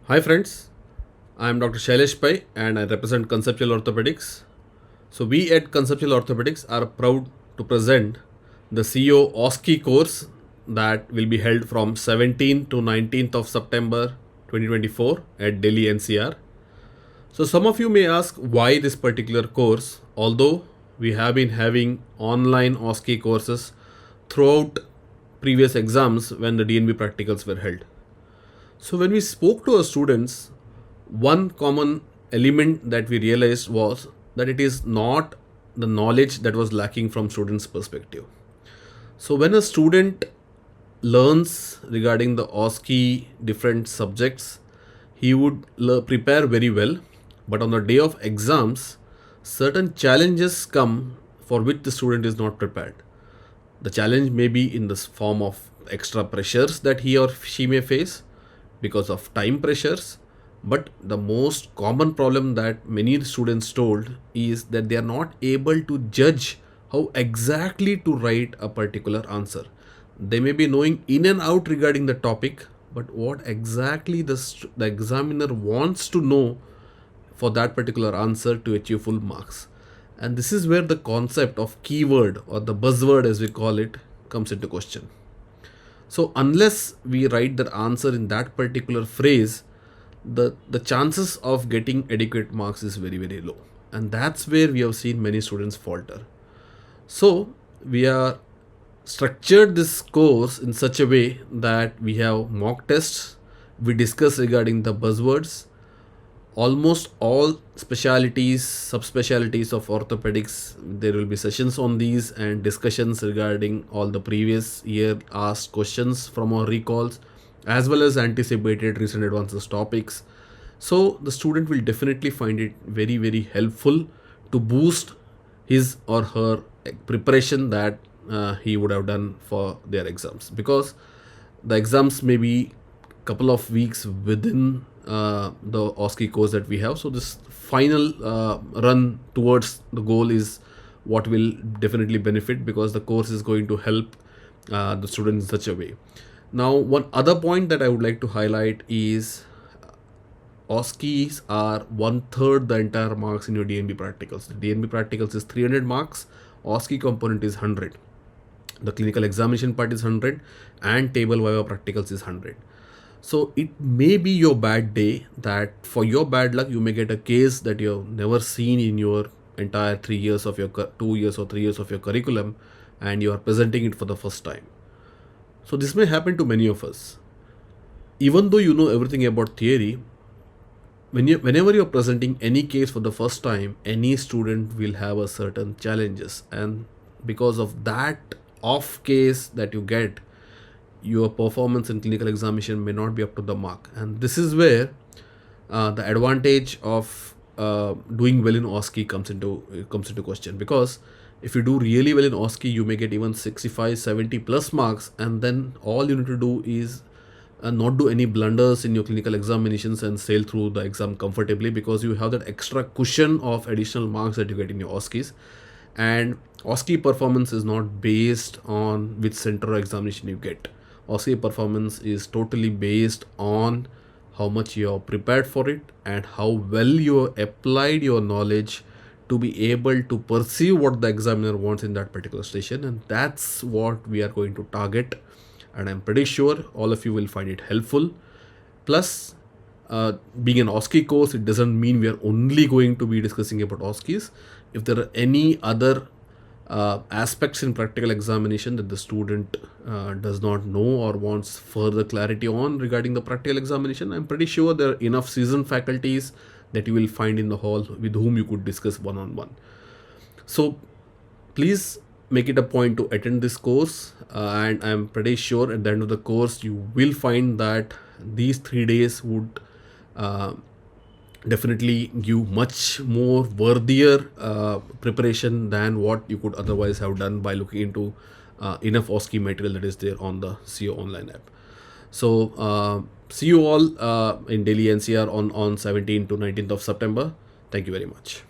Hi friends, I am Dr. Shailesh Pai and I represent Conceptual Orthopedics. So we at Conceptual Orthopedics are proud to present the CO OSCE course that will be held from 17th to 19th of September 2024 at Delhi NCR. So some of you may ask why this particular course, although we have been having online OSCE courses throughout previous exams when the DNB practicals were held. So when we spoke to our students, one common element that we realized was that it is not the knowledge that was lacking from students' perspective. So when a student learns regarding the OSCE different subjects, he would prepare very well, but on the day of exams, certain challenges come for which the student is not prepared. The challenge may be in the form of extra pressures that he or she may face because of time pressures, but the most common problem that many students told is that they are not able to judge how exactly to write a particular answer. They may be knowing in and out regarding the topic, but what exactly the examiner wants to know for that particular answer to achieve full marks. And this is where the concept of keyword or the buzzword as we call it comes into question. So unless we write the answer in that particular phrase, the chances of getting adequate marks is very, very low. And that's where we have seen many students falter. So we are structured this course in such a way that we have mock tests, we discuss regarding the buzzwords, almost all specialties, subspecialties of orthopedics. There will be sessions on these and discussions regarding all the previous year asked questions from our recalls, as well as anticipated recent advances topics. So the student will definitely find it very, very helpful to boost his or her preparation that he would have done for their exams, because the exams may be couple of weeks within the OSCE course that we have. So this final run towards the goal is what will definitely benefit, because the course is going to help the students in such a way. Now, one other point that I would like to highlight is OSCEs are 1/3 the entire marks in your DNB practicals. The DNB practicals is 300 marks, OSCE component is 100. The clinical examination part is 100 and table viva practicals is 100. So it may be your bad day that for your bad luck, you may get a case that you have never seen in your entire 3 years of your 2 years or 3 years of your curriculum, and you are presenting it for the first time. So this may happen to many of us. Even though you know everything about theory, whenever you're presenting any case for the first time, any student will have a certain challenges, and because of that off case that you get, your performance in clinical examination may not be up to the mark. And this is where the advantage of doing well in OSCE comes into question, because if you do really well in OSCE, you may get even 65, 70 plus marks, and then all you need to do is not do any blunders in your clinical examinations and sail through the exam comfortably, because you have that extra cushion of additional marks that you get in your OSCEs. And OSCE performance is not based on which center examination you get. OSCE performance is totally based on how much you are prepared for it and how well you applied your knowledge to be able to perceive what the examiner wants in that particular station. And that's what we are going to target. And I'm pretty sure all of you will find it helpful. Plus, being an OSCE course, it doesn't mean we are only going to be discussing about OSCEs. If there are any other aspects in practical examination that the student does not know or wants further clarity on regarding the practical examination, I'm pretty sure there are enough seasoned faculties that you will find in the hall with whom you could discuss one-on-one. So please make it a point to attend this course, and I'm pretty sure at the end of the course you will find that these 3 days would definitely give much more worthier preparation than what you could otherwise have done by looking into enough OSCE material that is there on the CO online app. So see you all in Delhi NCR on 17th to 19th of September. Thank you very much.